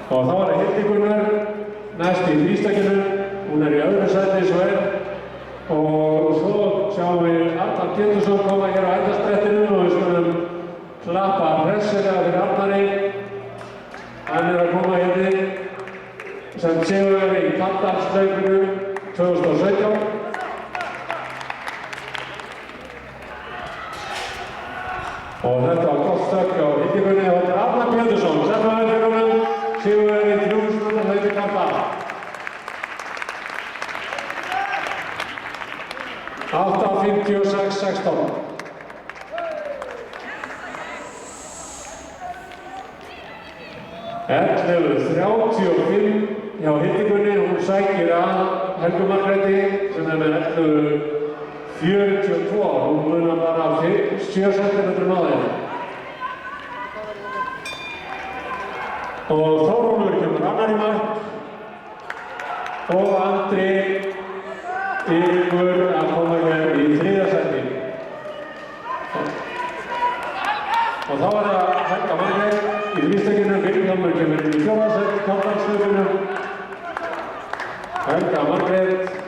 Og þá er Hildi Gunnar næst í þrístakinu, hún í öðru sæti svo og svo sjáum við Arnar Pétursson koma hér á endasprettinu og við skulum klappa hressilega fyrir Arnari. Hann að koma hérna sem sigurvegari í Kaldalshlaupinu 2017. Og þetta var gott stökk á Hildi Gunni og þetta er Arnar Pétursson, sérfæðið fyrir honum, sigurvegari í 3000 metra hlaupi Kaldal. 8:56:16. hjá Hildi Gunni, hún sækir að Helgu Margréti sem með 11:42, hún munar bara 7 cm á þeim. Og Þórólfur kemur annar í mark og Andri Eiríkur að koma hér í 3. sæti. Og þá er það Helga Margrét í þrístakinu, Vilhjálmur kemur í 4. sæti Kaldalshlaupinu. Helga Margrét